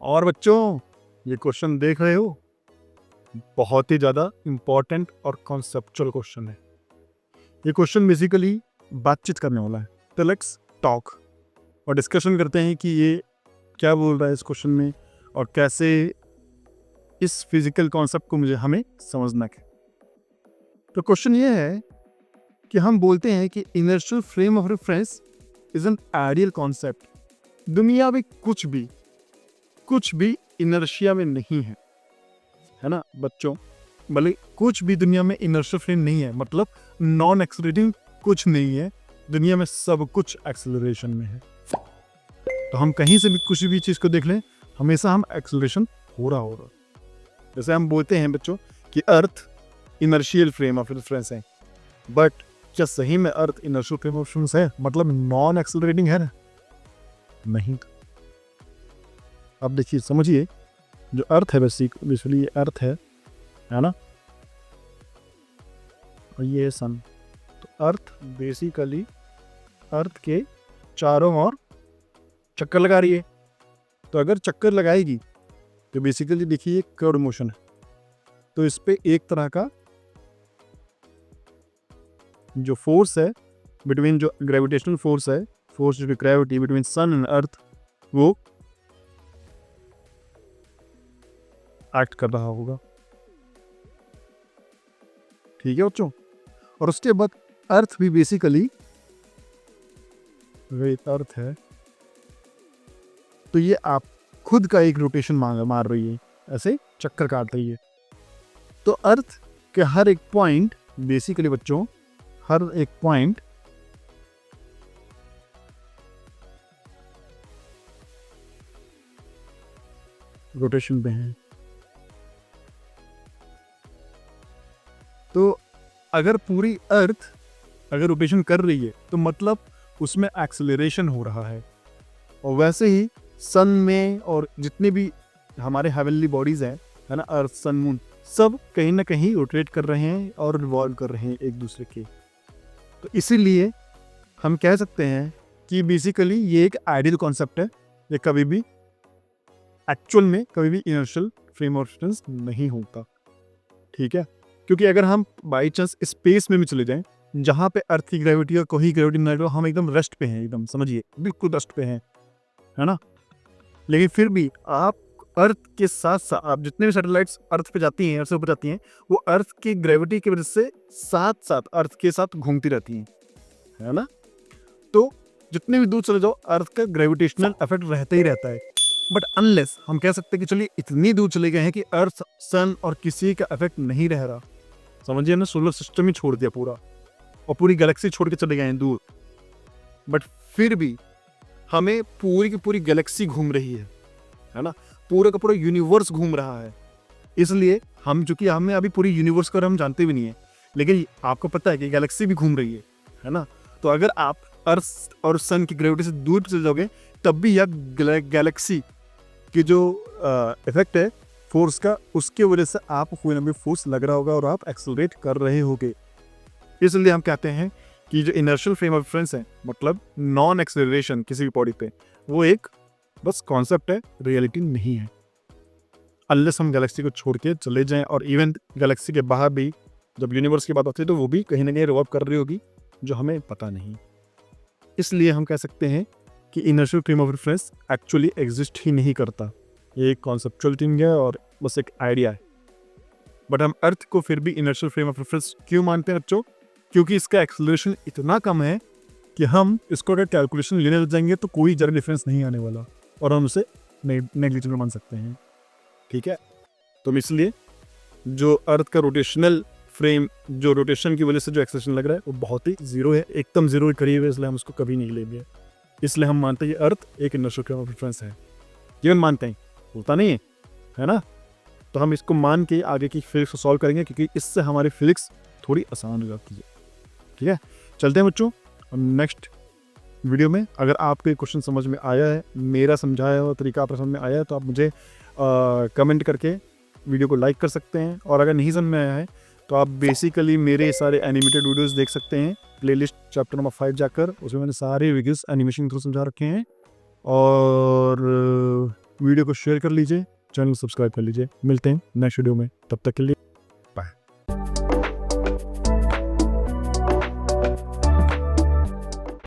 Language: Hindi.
और बच्चों, ये क्वेश्चन देख रहे हो, बहुत ही ज़्यादा इम्पोर्टेंट और कॉन्सेप्चुअल क्वेश्चन है। ये क्वेश्चन बेसिकली बातचीत करने वाला है। तो लेट्स टॉक और डिस्कशन करते हैं कि ये क्या बोल रहा है इस क्वेश्चन में और कैसे इस फिजिकल कॉन्सेप्ट को हमें समझना है। तो क्वेश्चन ये है कि हम बोलते हैं कि inertial frame of reference is an ideal concept. दुनिया में कुछ भी इनर्शिया में नहीं है ना बच्चों। भले कुछ भी दुनिया में इनर्शियल फ्रेम नहीं है, मतलब नॉन एक्सेलरेटिंग कुछ नहीं है दुनिया में, सब कुछ एक्सेलरेशन में है। तो हम कहीं से भी कुछ भी चीज को देख लें, हमेशा हम एक्सेलरेशन हो रहा। जैसे हम बोलते हैं बच्चों कि अर्थ इनर्शियल फ्रेम ऑफ रेफरेंस है, बट क्या सही में अर्थ इनर्शियल फ्रेम ऑफ रेफरेंस है, मतलब नॉन एक्सेलरेटिंग है ना? नहीं। अब देखिए, समझिए, जो अर्थ है बेसिकली ये अर्थ है ना, और ये सन। तो अर्थ बेसिकली अर्थ के चारों ओर चक्कर लगा रही है। तो अगर चक्कर लगाएगी तो बेसिकली देखिए कर्व मोशन है, तो इस पे एक तरह का जो फोर्स है बिटवीन, जो ग्रेविटेशनल फोर्स है, force of gravity between sun and earth, वो एक्ट कर रहा होगा। ठीक है बच्चों। और उसके बाद अर्थ भी बेसिकली अर्थ है, तो ये आप खुद का एक रोटेशन मार रही है, ऐसे चक्कर काट रही है। तो अर्थ के हर एक पॉइंट बेसिकली बच्चों, हर एक पॉइंट रोटेशन पे है। तो अगर पूरी अर्थ अगर रोटेशन कर रही है तो मतलब उसमें एक्सेलरेशन हो रहा है। और वैसे ही सन में और जितने भी हमारे हेवनली बॉडीज हैं, है ना, अर्थ सन मून, सब कहीं ना कहीं रोटेट कर रहे हैं और रिवॉल्व कर रहे हैं एक दूसरे के। तो इसीलिए हम कह सकते हैं कि बेसिकली ये एक आइडियल कॉन्सेप्ट है। ये कभी भी एक्चुअल में कभी भी इनर्शियल फ्रेम ऑफ रेफरेंस नहीं होता। ठीक है, क्योंकि अगर हम बाई चांस स्पेस में भी चले जाएं जहां पे अर्थ की ग्रेविटी और कोई ग्रेविटी नहीं हो, हम एकदम रेस्ट पे हैं, एकदम समझिए बिल्कुल रेस्ट पे हैं, है ना। लेकिन फिर भी आप अर्थ के साथ साथ, आप जितने भी सैटेलाइट्स अर्थ पे जाती हैं, अर्थ से ऊपर जाती हैं, वो अर्थ की ग्रेविटी की वजह से साथ साथ अर्थ के साथ घूमती रहती हैं, है ना। तो जितने भी दूर चले जाओ, अर्थ का ग्रेविटेशनल इफेक्ट रहता ही रहता है। बट अनलेस हम कह सकते हैं कि चलिए इतनी दूर चले गए हैं कि अर्थ, सन और किसी का इफेक्ट नहीं रह रहा, समझिए ना, सोलर सिस्टम ही छोड़ दिया पूरा और पूरी गैलेक्सी छोड़ के चले गए हैं दूर, बट फिर भी हमें पूरी की पूरी गैलेक्सी घूम रही है ना, पूरा का पूरा यूनिवर्स घूम रहा है। इसलिए हम, चूंकि हमें अभी पूरी यूनिवर्स को हम जानते भी नहीं है, लेकिन आपको पता है कि गैलेक्सी भी घूम रही है ना। तो अगर आप अर्थ और सन की ग्रेविटी से दूर चले जाओगे, तब भी यह गैलेक्सी की जो इफेक्ट है फोर्स का, उसके वजह से आपको कोई ना कोई फोर्स लग रहा होगा और आप एक्सेलरेट कर रहे होगे। इसलिए हम कहते हैं कि जो इनर्शियल फ्रेम ऑफ रेफरेंस है, मतलब नॉन एक्सेलरेशन किसी भी बॉडी पे, वो एक बस कॉन्सेप्ट है, रियलिटी नहीं है। अनलेस हम गैलेक्सी को छोड़ के चले जाएं, और इवन गैलेक्सी के बाहर भी जब यूनिवर्स की बात होती है तो वो भी कहीं ना कहीं रिवॉल्व कर रही होगी, जो हमें पता नहीं। इसलिए हम कह सकते हैं कि inertial frame of reference actually exist ही नहीं करता। ये एक कॉन्सेप्चुअल थिंग है और बस एक आइडिया है। बट हम अर्थ को फिर भी इनर्शियल फ्रेम ऑफ रेफरेंस क्यों मानते हैं बच्चों? क्योंकि इसका एक्सेलरेशन इतना कम है कि हम इसको अगर कैलकुलेशन लेने लग जाएंगे तो कोई ज़रा डिफरेंस नहीं आने वाला, और हम उसे नेग्लिजिबल मान सकते हैं। ठीक है, तो इसलिए जो अर्थ का रोटेशनल फ्रेम, जो रोटेशन की वजह से जो एक्सेलरेशन लग रहा है, वो बहुत ही जीरो है, एकदम जीरो के करीब है, इसलिए हम उसको कभी नहीं लेंगे। इसलिए हम मानते हैं अर्थ एक इनर्शियल फ्रेम ऑफ रेफरेंस है। जीवन मानते हैं, होता नहीं है ना। तो हम इसको मान के आगे की फिजिक्स को सॉल्व करेंगे, क्योंकि इससे हमारी फिजिक्स थोड़ी आसान हो जाती है। ठीक है, चलते हैं बच्चों नेक्स्ट वीडियो में। अगर आपको ये क्वेश्चन समझ में आया है, मेरा समझाया हुआ तरीका आपको समझ में आया है, तो आप मुझे कमेंट करके वीडियो को लाइक कर सकते हैं। और अगर नहीं समझ में आया है तो आप बेसिकली मेरे सारे एनिमेटेड वीडियोस देख सकते हैं, प्लेलिस्ट चैप्टर नंबर 5 जाकर, उसमें मैंने सारे वीडियोस एनिमेशन थ्रू समझा रखे हैं। और वीडियो को शेयर कर लीजिए, चैनल सब्सक्राइब कर लीजिए। मिलते हैं नेक्स्ट वीडियो में, तब तक के लिए